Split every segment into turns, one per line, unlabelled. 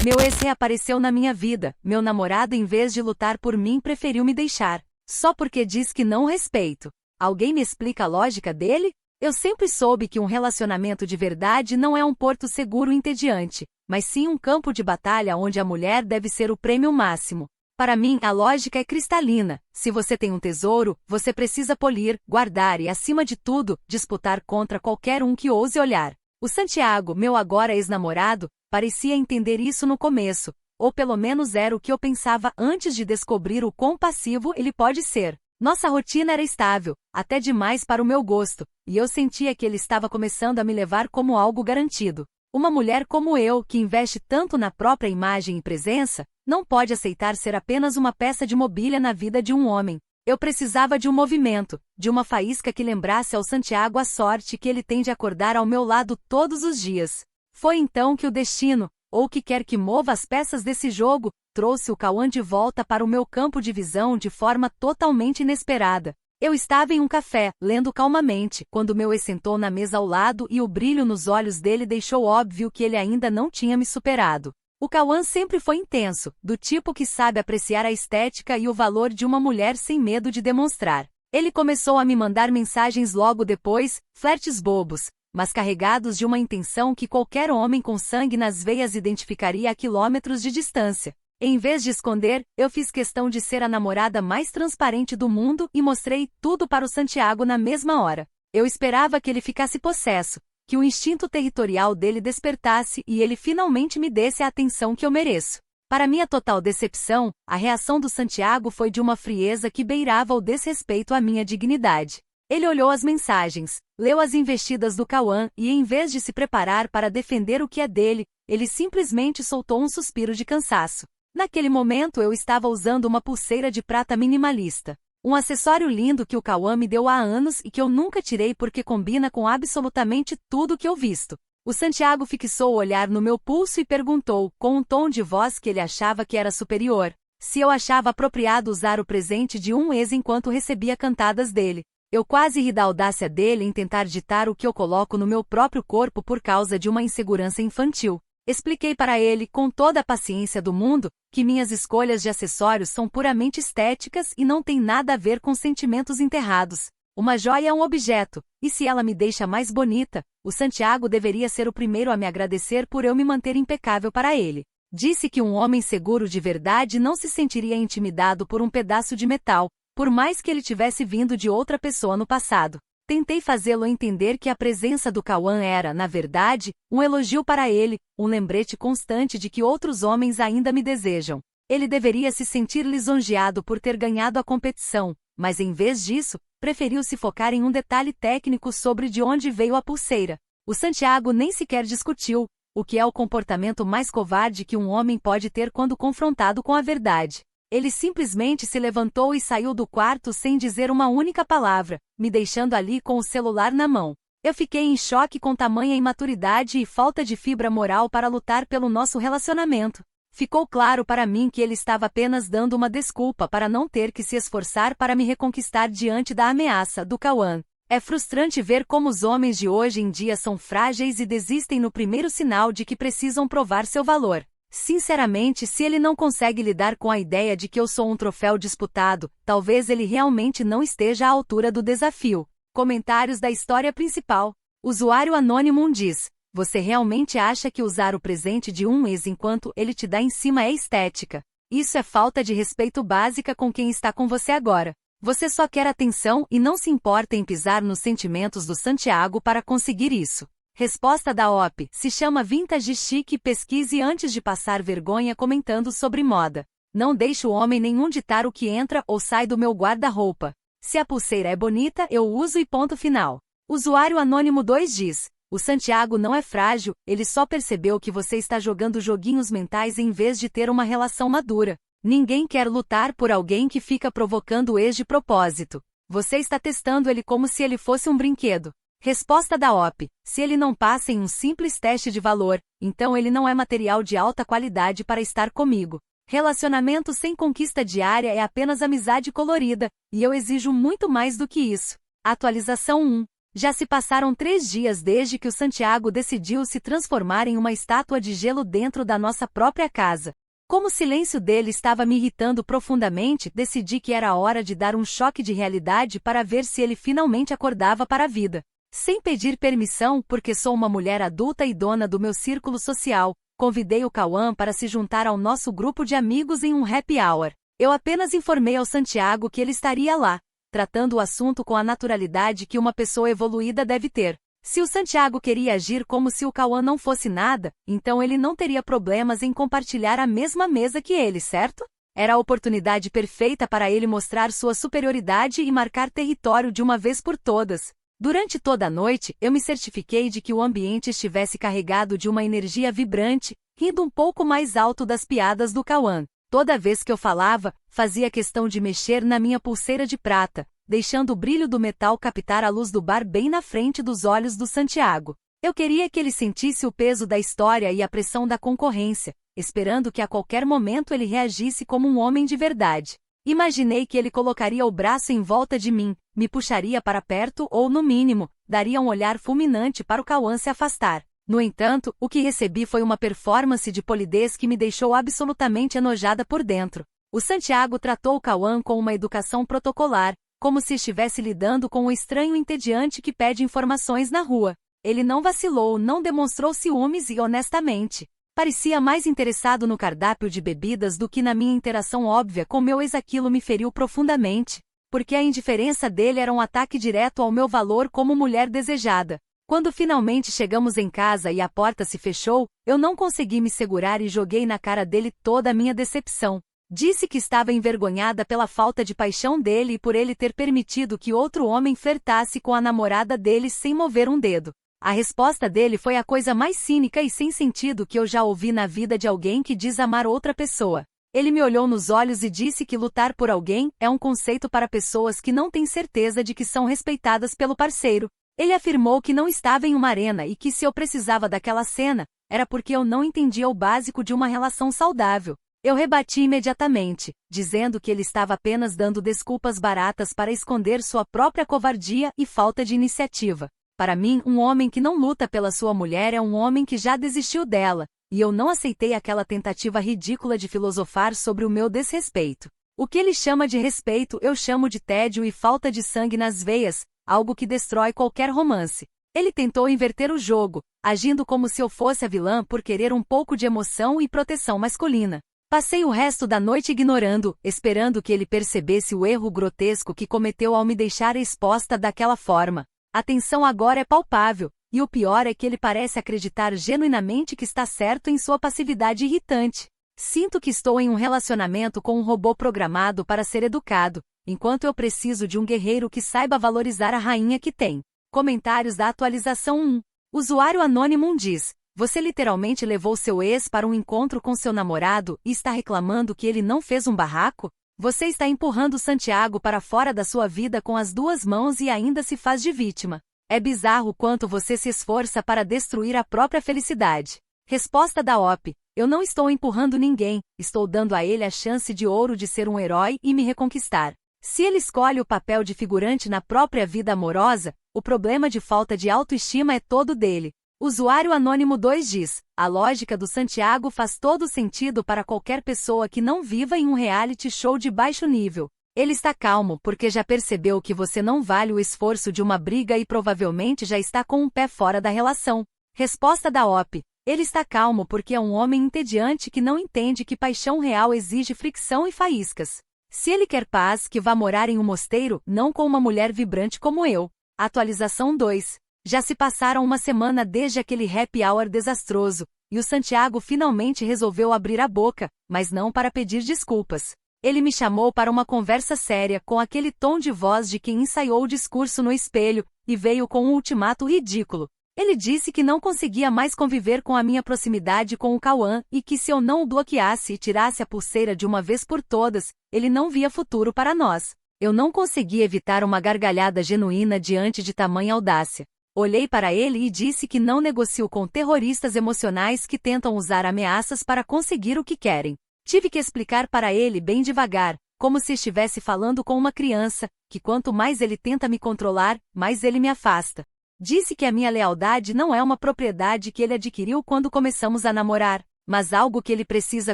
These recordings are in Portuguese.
Meu ex reapareceu na minha vida. Meu namorado, em vez de lutar por mim, preferiu me deixar. Só porque diz que não o respeito. Alguém me explica a lógica dele? Eu sempre soube que um relacionamento de verdade não é um porto seguro e entediante, mas sim um campo de batalha onde a mulher deve ser o prêmio máximo. Para mim, a lógica é cristalina. Se você tem um tesouro, você precisa polir, guardar e, acima de tudo, disputar contra qualquer um que ouse olhar. O Santiago, meu agora ex-namorado, parecia entender isso no começo, ou pelo menos era o que eu pensava antes de descobrir o quão passivo ele pode ser. Nossa rotina era estável, até demais para o meu gosto, e eu sentia que ele estava começando a me levar como algo garantido. Uma mulher como eu, que investe tanto na própria imagem e presença, não pode aceitar ser apenas uma peça de mobília na vida de um homem. Eu precisava de um movimento, de uma faísca que lembrasse ao Santiago a sorte que ele tem de acordar ao meu lado todos os dias. Foi então que o destino, ou o que quer que mova as peças desse jogo, trouxe o Cauã de volta para o meu campo de visão de forma totalmente inesperada. Eu estava em um café, lendo calmamente, quando meu ex sentou na mesa ao lado e o brilho nos olhos dele deixou óbvio que ele ainda não tinha me superado. O Cauã sempre foi intenso, do tipo que sabe apreciar a estética e o valor de uma mulher sem medo de demonstrar. Ele começou a me mandar mensagens logo depois, flertes bobos, mas carregados de uma intenção que qualquer homem com sangue nas veias identificaria a quilômetros de distância. Em vez de esconder, eu fiz questão de ser a namorada mais transparente do mundo e mostrei tudo para o Santiago na mesma hora. Eu esperava que ele ficasse possesso, que o instinto territorial dele despertasse e ele finalmente me desse a atenção que eu mereço. Para minha total decepção, a reação do Santiago foi de uma frieza que beirava o desrespeito à minha dignidade. Ele olhou as mensagens, leu as investidas do Cauã e, em vez de se preparar para defender o que é dele, ele simplesmente soltou um suspiro de cansaço. Naquele momento eu estava usando uma pulseira de prata minimalista. Um acessório lindo que o Cauã me deu há anos e que eu nunca tirei porque combina com absolutamente tudo que eu visto. O Santiago fixou o olhar no meu pulso e perguntou, com um tom de voz que ele achava que era superior, se eu achava apropriado usar o presente de um ex enquanto recebia cantadas dele. Eu quase ri da audácia dele em tentar ditar o que eu coloco no meu próprio corpo por causa de uma insegurança infantil. Expliquei para ele, com toda a paciência do mundo, que minhas escolhas de acessórios são puramente estéticas e não têm nada a ver com sentimentos enterrados. Uma joia é um objeto, e se ela me deixa mais bonita, o Santiago deveria ser o primeiro a me agradecer por eu me manter impecável para ele. Disse que um homem seguro de verdade não se sentiria intimidado por um pedaço de metal, por mais que ele tivesse vindo de outra pessoa no passado. Tentei fazê-lo entender que a presença do Cauã era, na verdade, um elogio para ele, um lembrete constante de que outros homens ainda me desejam. Ele deveria se sentir lisonjeado por ter ganhado a competição, mas em vez disso, preferiu se focar em um detalhe técnico sobre de onde veio a pulseira. O Santiago nem sequer discutiu, o que é o comportamento mais covarde que um homem pode ter quando confrontado com a verdade. Ele simplesmente se levantou e saiu do quarto sem dizer uma única palavra, me deixando ali com o celular na mão. Eu fiquei em choque com tamanha imaturidade e falta de fibra moral para lutar pelo nosso relacionamento. Ficou claro para mim que ele estava apenas dando uma desculpa para não ter que se esforçar para me reconquistar diante da ameaça do Cauã. É frustrante ver como os homens de hoje em dia são frágeis e desistem no primeiro sinal de que precisam provar seu valor. Sinceramente, se ele não consegue lidar com a ideia de que eu sou um troféu disputado, talvez ele realmente não esteja à altura do desafio. Comentários da história principal. Usuário Anônimo diz: você realmente acha que usar o presente de um ex enquanto ele te dá em cima é estética? Isso é falta de respeito básica com quem está com você agora. Você só quer atenção e não se importa em pisar nos sentimentos do Santiago para conseguir isso. Resposta da OP: se chama Vintage Chic e pesquise antes de passar vergonha comentando sobre moda. Não deixo homem nenhum ditar o que entra ou sai do meu guarda-roupa. Se a pulseira é bonita, eu uso e ponto final. Usuário Anônimo 2 diz: o Santiago não é frágil, ele só percebeu que você está jogando joguinhos mentais em vez de ter uma relação madura. Ninguém quer lutar por alguém que fica provocando o ex de propósito. Você está testando ele como se ele fosse um brinquedo. Resposta da OP: se ele não passa em um simples teste de valor, então ele não é material de alta qualidade para estar comigo. Relacionamento sem conquista diária é apenas amizade colorida, e eu exijo muito mais do que isso. Atualização 1. Já se passaram 3 dias desde que o Santiago decidiu se transformar em uma estátua de gelo dentro da nossa própria casa. Como o silêncio dele estava me irritando profundamente, decidi que era hora de dar um choque de realidade para ver se ele finalmente acordava para a vida. Sem pedir permissão, porque sou uma mulher adulta e dona do meu círculo social, convidei o Cauã para se juntar ao nosso grupo de amigos em um happy hour. Eu apenas informei ao Santiago que ele estaria lá, tratando o assunto com a naturalidade que uma pessoa evoluída deve ter. Se o Santiago queria agir como se o Cauã não fosse nada, então ele não teria problemas em compartilhar a mesma mesa que ele, certo? Era a oportunidade perfeita para ele mostrar sua superioridade e marcar território de uma vez por todas. Durante toda a noite, eu me certifiquei de que o ambiente estivesse carregado de uma energia vibrante, rindo um pouco mais alto das piadas do Cauã. Toda vez que eu falava, fazia questão de mexer na minha pulseira de prata, deixando o brilho do metal captar a luz do bar bem na frente dos olhos do Santiago. Eu queria que ele sentisse o peso da história e a pressão da concorrência, esperando que a qualquer momento ele reagisse como um homem de verdade. Imaginei que ele colocaria o braço em volta de mim, me puxaria para perto ou, no mínimo, daria um olhar fulminante para o Cauã se afastar. No entanto, o que recebi foi uma performance de polidez que me deixou absolutamente enojada por dentro. O Santiago tratou o Cauã com uma educação protocolar, como se estivesse lidando com um estranho entediante que pede informações na rua. Ele não vacilou, não demonstrou ciúmes e, honestamente, parecia mais interessado no cardápio de bebidas do que na minha interação óbvia com meu ex. Aquilo me feriu profundamente, porque a indiferença dele era um ataque direto ao meu valor como mulher desejada. Quando finalmente chegamos em casa e a porta se fechou, eu não consegui me segurar e joguei na cara dele toda a minha decepção. Disse que estava envergonhada pela falta de paixão dele e por ele ter permitido que outro homem flertasse com a namorada dele sem mover um dedo. A resposta dele foi a coisa mais cínica e sem sentido que eu já ouvi na vida de alguém que diz amar outra pessoa. Ele me olhou nos olhos e disse que lutar por alguém é um conceito para pessoas que não têm certeza de que são respeitadas pelo parceiro. Ele afirmou que não estava em uma arena e que se eu precisava daquela cena, era porque eu não entendia o básico de uma relação saudável. Eu rebati imediatamente, dizendo que ele estava apenas dando desculpas baratas para esconder sua própria covardia e falta de iniciativa. Para mim, um homem que não luta pela sua mulher é um homem que já desistiu dela, e eu não aceitei aquela tentativa ridícula de filosofar sobre o meu desrespeito. O que ele chama de respeito eu chamo de tédio e falta de sangue nas veias, algo que destrói qualquer romance. Ele tentou inverter o jogo, agindo como se eu fosse a vilã por querer um pouco de emoção e proteção masculina. Passei o resto da noite ignorando, esperando que ele percebesse o erro grotesco que cometeu ao me deixar exposta daquela forma. A tensão agora é palpável, e o pior é que ele parece acreditar genuinamente que está certo em sua passividade irritante. Sinto que estou em um relacionamento com um robô programado para ser educado, enquanto eu preciso de um guerreiro que saiba valorizar a rainha que tem. Comentários da atualização 1. Usuário Anônimo diz: você literalmente levou seu ex para um encontro com seu namorado e está reclamando que ele não fez um barraco? Você está empurrando Santiago para fora da sua vida com as 2 mãos e ainda se faz de vítima. É bizarro quanto você se esforça para destruir a própria felicidade. Resposta da OP: eu não estou empurrando ninguém, estou dando a ele a chance de ouro de ser um herói e me reconquistar. Se ele escolhe o papel de figurante na própria vida amorosa, o problema de falta de autoestima é todo dele. Usuário Anônimo 2 diz: a lógica do Santiago faz todo sentido para qualquer pessoa que não viva em um reality show de baixo nível. Ele está calmo porque já percebeu que você não vale o esforço de uma briga e provavelmente já está com um pé fora da relação. Resposta da OP: ele está calmo porque é um homem entediante que não entende que paixão real exige fricção e faíscas. Se ele quer paz, que vá morar em um mosteiro, não com uma mulher vibrante como eu. Atualização 2. Já se passaram uma semana desde aquele happy hour desastroso, e o Santiago finalmente resolveu abrir a boca, mas não para pedir desculpas. Ele me chamou para uma conversa séria com aquele tom de voz de quem ensaiou o discurso no espelho, e veio com um ultimato ridículo. Ele disse que não conseguia mais conviver com a minha proximidade com o Cauã e que se eu não o bloqueasse e tirasse a pulseira de uma vez por todas, ele não via futuro para nós. Eu não consegui evitar uma gargalhada genuína diante de tamanha audácia. Olhei para ele e disse que não negocio com terroristas emocionais que tentam usar ameaças para conseguir o que querem. Tive que explicar para ele bem devagar: como se estivesse falando com uma criança, que quanto mais ele tenta me controlar, mais ele me afasta. Disse que a minha lealdade não é uma propriedade que ele adquiriu quando começamos a namorar, mas algo que ele precisa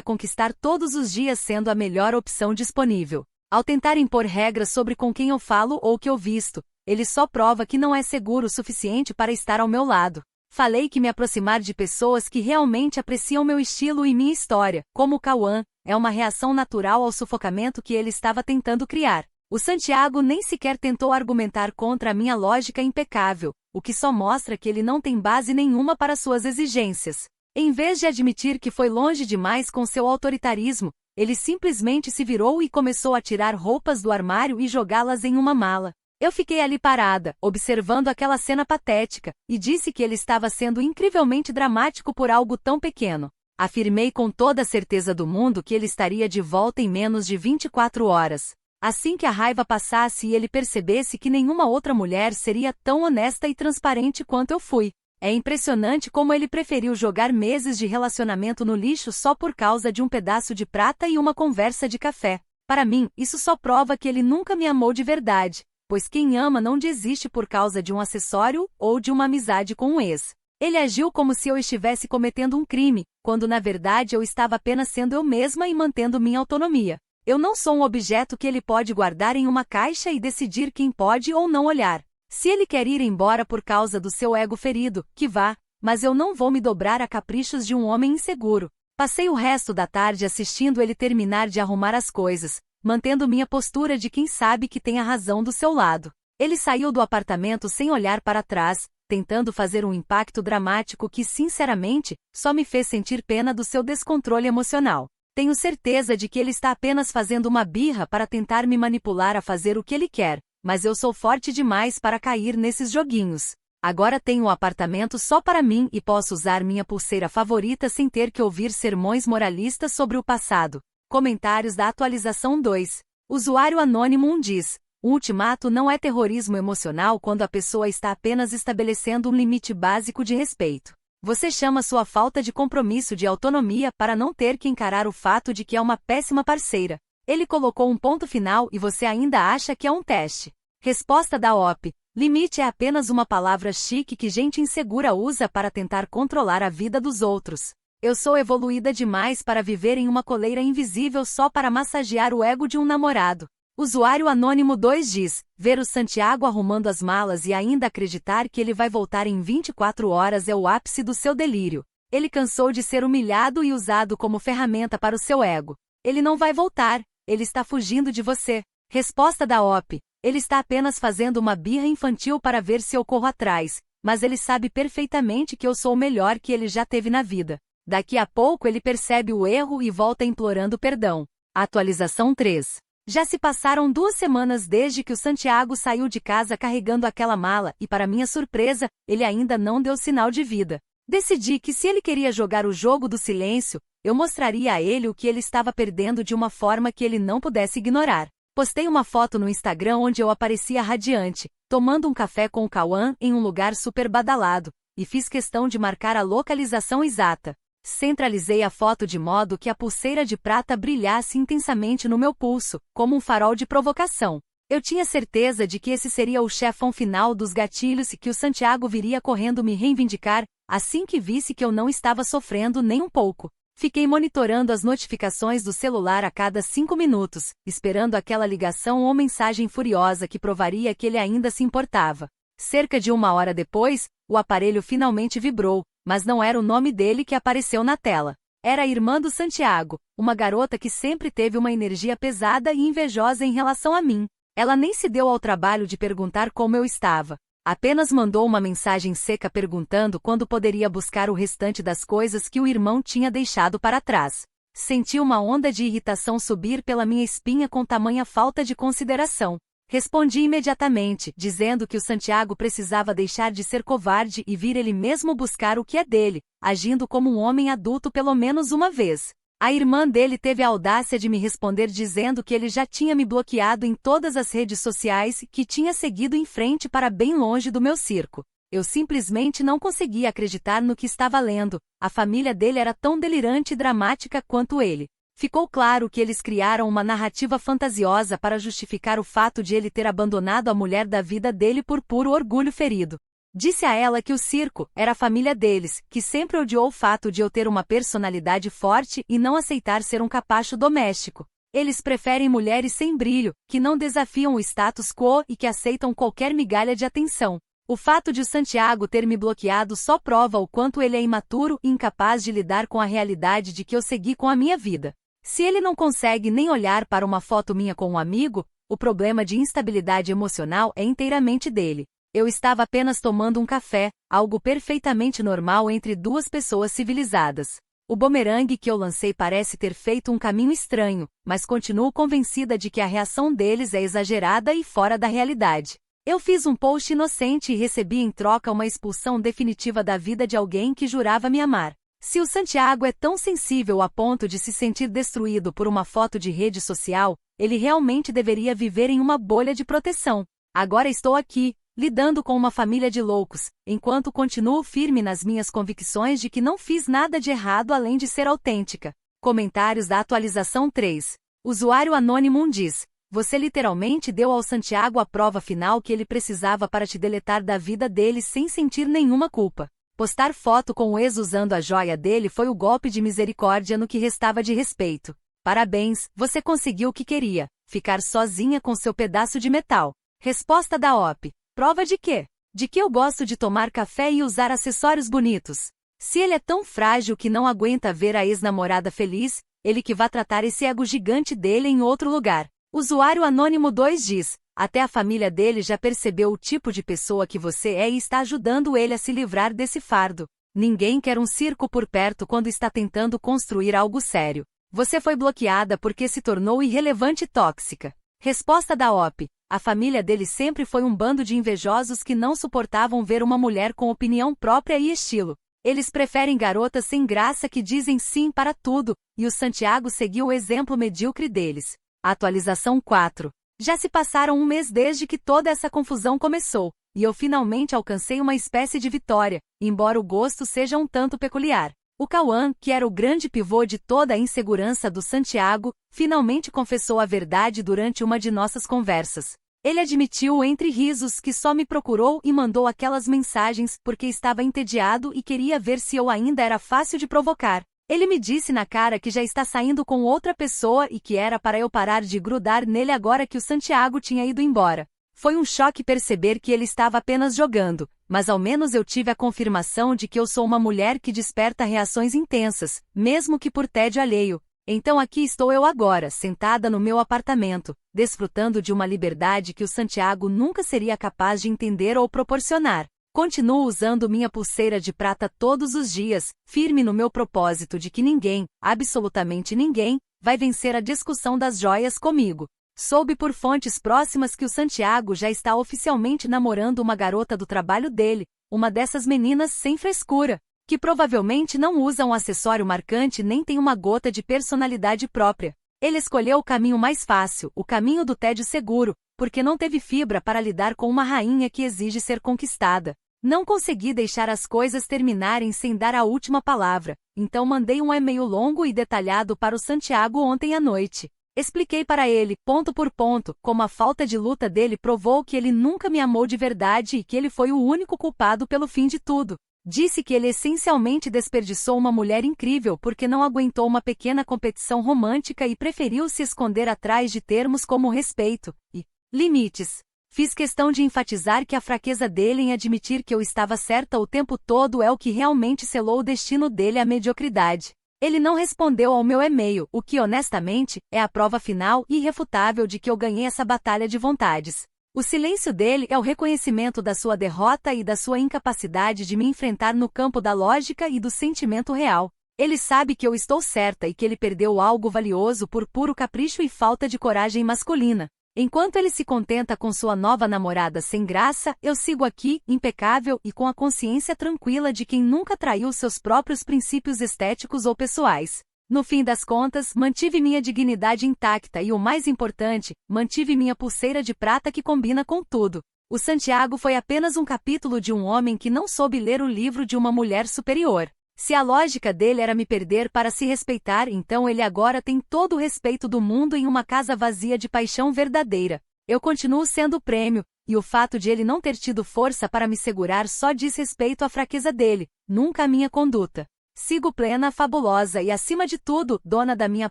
conquistar todos os dias sendo a melhor opção disponível. Ao tentar impor regras sobre com quem eu falo ou que eu visto, ele só prova que não é seguro o suficiente para estar ao meu lado. Falei que me aproximar de pessoas que realmente apreciam meu estilo e minha história, como o Cauã, é uma reação natural ao sufocamento que ele estava tentando criar. O Santiago nem sequer tentou argumentar contra a minha lógica impecável, o que só mostra que ele não tem base nenhuma para suas exigências. Em vez de admitir que foi longe demais com seu autoritarismo, ele simplesmente se virou e começou a tirar roupas do armário e jogá-las em uma mala. Eu fiquei ali parada, observando aquela cena patética, e disse que ele estava sendo incrivelmente dramático por algo tão pequeno. Afirmei com toda a certeza do mundo que ele estaria de volta em menos de 24 horas. Assim que a raiva passasse e ele percebesse que nenhuma outra mulher seria tão honesta e transparente quanto eu fui. É impressionante como ele preferiu jogar meses de relacionamento no lixo só por causa de um pedaço de prata e uma conversa de café. Para mim, isso só prova que ele nunca me amou de verdade, pois quem ama não desiste por causa de um acessório ou de uma amizade com um ex. Ele agiu como se eu estivesse cometendo um crime, quando na verdade eu estava apenas sendo eu mesma e mantendo minha autonomia. Eu não sou um objeto que ele pode guardar em uma caixa e decidir quem pode ou não olhar. Se ele quer ir embora por causa do seu ego ferido, que vá, mas eu não vou me dobrar a caprichos de um homem inseguro. Passei o resto da tarde assistindo ele terminar de arrumar as coisas, mantendo minha postura de quem sabe que tem a razão do seu lado. Ele saiu do apartamento sem olhar para trás, tentando fazer um impacto dramático que, sinceramente, só me fez sentir pena do seu descontrole emocional. Tenho certeza de que ele está apenas fazendo uma birra para tentar me manipular a fazer o que ele quer, mas eu sou forte demais para cair nesses joguinhos. Agora tenho um apartamento só para mim e posso usar minha pulseira favorita sem ter que ouvir sermões moralistas sobre o passado. Comentários da atualização 2. Usuário Anônimo 1 diz: o ultimato não é terrorismo emocional quando a pessoa está apenas estabelecendo um limite básico de respeito. Você chama sua falta de compromisso de autonomia para não ter que encarar o fato de que é uma péssima parceira. Ele colocou um ponto final e você ainda acha que é um teste. Resposta da OP: limite é apenas uma palavra chique que gente insegura usa para tentar controlar a vida dos outros. Eu sou evoluída demais para viver em uma coleira invisível só para massagear o ego de um namorado. Usuário Anônimo 2 diz: ver o Santiago arrumando as malas e ainda acreditar que ele vai voltar em 24 horas é o ápice do seu delírio. Ele cansou de ser humilhado e usado como ferramenta para o seu ego. Ele não vai voltar, ele está fugindo de você. Resposta da OP: ele está apenas fazendo uma birra infantil para ver se eu corro atrás, mas ele sabe perfeitamente que eu sou o melhor que ele já teve na vida. Daqui a pouco ele percebe o erro e volta implorando perdão. Atualização 3. Já se passaram 2 semanas desde que o Santiago saiu de casa carregando aquela mala e, para minha surpresa, ele ainda não deu sinal de vida. Decidi que se ele queria jogar o jogo do silêncio, eu mostraria a ele o que ele estava perdendo de uma forma que ele não pudesse ignorar. Postei uma foto no Instagram onde eu aparecia radiante, tomando um café com o Cauã em um lugar super badalado, e fiz questão de marcar a localização exata. Centralizei a foto de modo que a pulseira de prata brilhasse intensamente no meu pulso, como um farol de provocação. Eu tinha certeza de que esse seria o chefão final dos gatilhos e que o Santiago viria correndo me reivindicar, assim que visse que eu não estava sofrendo nem um pouco. Fiquei monitorando as notificações do celular a cada 5 minutos, esperando aquela ligação ou mensagem furiosa que provaria que ele ainda se importava. Cerca de 1 hora depois, o aparelho finalmente vibrou, mas não era o nome dele que apareceu na tela. Era a irmã do Santiago, uma garota que sempre teve uma energia pesada e invejosa em relação a mim. Ela nem se deu ao trabalho de perguntar como eu estava. Apenas mandou uma mensagem seca perguntando quando poderia buscar o restante das coisas que o irmão tinha deixado para trás. Senti uma onda de irritação subir pela minha espinha com tamanha falta de consideração. Respondi imediatamente, dizendo que o Santiago precisava deixar de ser covarde e vir ele mesmo buscar o que é dele, agindo como um homem adulto pelo menos uma vez. A irmã dele teve a audácia de me responder dizendo que ele já tinha me bloqueado em todas as redes sociais e que tinha seguido em frente para bem longe do meu circo. Eu simplesmente não conseguia acreditar no que estava lendo. A família dele era tão delirante e dramática quanto ele. Ficou claro que eles criaram uma narrativa fantasiosa para justificar o fato de ele ter abandonado a mulher da vida dele por puro orgulho ferido. Disse a ela que o circo era a família deles, que sempre odiou o fato de eu ter uma personalidade forte e não aceitar ser um capacho doméstico. Eles preferem mulheres sem brilho, que não desafiam o status quo e que aceitam qualquer migalha de atenção. O fato de o Santiago ter me bloqueado só prova o quanto ele é imaturo e incapaz de lidar com a realidade de que eu segui com a minha vida. Se ele não consegue nem olhar para uma foto minha com um amigo, o problema de instabilidade emocional é inteiramente dele. Eu estava apenas tomando um café, algo perfeitamente normal entre duas pessoas civilizadas. O bumerangue que eu lancei parece ter feito um caminho estranho, mas continuo convencida de que a reação deles é exagerada e fora da realidade. Eu fiz um post inocente e recebi em troca uma expulsão definitiva da vida de alguém que jurava me amar. Se o Santiago é tão sensível a ponto de se sentir destruído por uma foto de rede social, ele realmente deveria viver em uma bolha de proteção. Agora estou aqui, lidando com uma família de loucos, enquanto continuo firme nas minhas convicções de que não fiz nada de errado além de ser autêntica. Comentários da atualização 3. Usuário Anônimo 1 diz: você literalmente deu ao Santiago a prova final que ele precisava para te deletar da vida dele sem sentir nenhuma culpa. Postar foto com o ex usando a joia dele foi o golpe de misericórdia no que restava de respeito. Parabéns, você conseguiu o que queria, ficar sozinha com seu pedaço de metal. Resposta da OP. Prova de quê? De que eu gosto de tomar café e usar acessórios bonitos. Se ele é tão frágil que não aguenta ver a ex-namorada feliz, ele que vá tratar esse ego gigante dele em outro lugar. Usuário Anônimo 2 diz: até a família dele já percebeu o tipo de pessoa que você é e está ajudando ele a se livrar desse fardo. Ninguém quer um circo por perto quando está tentando construir algo sério. Você foi bloqueada porque se tornou irrelevante e tóxica. Resposta da OP. A família dele sempre foi um bando de invejosos que não suportavam ver uma mulher com opinião própria e estilo. Eles preferem garotas sem graça que dizem sim para tudo, e o Santiago seguiu o exemplo medíocre deles. Atualização 4. Já se passaram um mês desde que toda essa confusão começou, e eu finalmente alcancei uma espécie de vitória, embora o gosto seja um tanto peculiar. O Cauã, que era o grande pivô de toda a insegurança do Santiago, finalmente confessou a verdade durante uma de nossas conversas. Ele admitiu entre risos que só me procurou e mandou aquelas mensagens porque estava entediado e queria ver se eu ainda era fácil de provocar. Ele me disse na cara que já está saindo com outra pessoa e que era para eu parar de grudar nele agora que o Santiago tinha ido embora. Foi um choque perceber que ele estava apenas jogando, mas ao menos eu tive a confirmação de que eu sou uma mulher que desperta reações intensas, mesmo que por tédio alheio. Então aqui estou eu agora, sentada no meu apartamento, desfrutando de uma liberdade que o Santiago nunca seria capaz de entender ou proporcionar. Continuo usando minha pulseira de prata todos os dias, firme no meu propósito de que ninguém, absolutamente ninguém, vai vencer a discussão das joias comigo. Soube por fontes próximas que o Santiago já está oficialmente namorando uma garota do trabalho dele, uma dessas meninas sem frescura, que provavelmente não usa um acessório marcante nem tem uma gota de personalidade própria. Ele escolheu o caminho mais fácil, o caminho do tédio seguro, porque não teve fibra para lidar com uma rainha que exige ser conquistada. Não consegui deixar as coisas terminarem sem dar a última palavra, então mandei um e-mail longo e detalhado para o Santiago ontem à noite. Expliquei para ele, ponto por ponto, como a falta de luta dele provou que ele nunca me amou de verdade e que ele foi o único culpado pelo fim de tudo. Disse que ele essencialmente desperdiçou uma mulher incrível porque não aguentou uma pequena competição romântica e preferiu se esconder atrás de termos como respeito e limites. Fiz questão de enfatizar que a fraqueza dele em admitir que eu estava certa o tempo todo é o que realmente selou o destino dele à mediocridade. Ele não respondeu ao meu e-mail, o que honestamente é a prova final e irrefutável de que eu ganhei essa batalha de vontades. O silêncio dele é o reconhecimento da sua derrota e da sua incapacidade de me enfrentar no campo da lógica e do sentimento real. Ele sabe que eu estou certa e que ele perdeu algo valioso por puro capricho e falta de coragem masculina. Enquanto ele se contenta com sua nova namorada sem graça, eu sigo aqui, impecável e com a consciência tranquila de quem nunca traiu seus próprios princípios estéticos ou pessoais. No fim das contas, mantive minha dignidade intacta e, o mais importante, mantive minha pulseira de prata que combina com tudo. O Santiago foi apenas um capítulo de um homem que não soube ler o livro de uma mulher superior. Se a lógica dele era me perder para se respeitar, então ele agora tem todo o respeito do mundo em uma casa vazia de paixão verdadeira. Eu continuo sendo o prêmio, e o fato de ele não ter tido força para me segurar só diz respeito à fraqueza dele, nunca à minha conduta. Sigo plena, fabulosa e, acima de tudo, dona da minha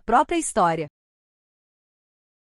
própria história.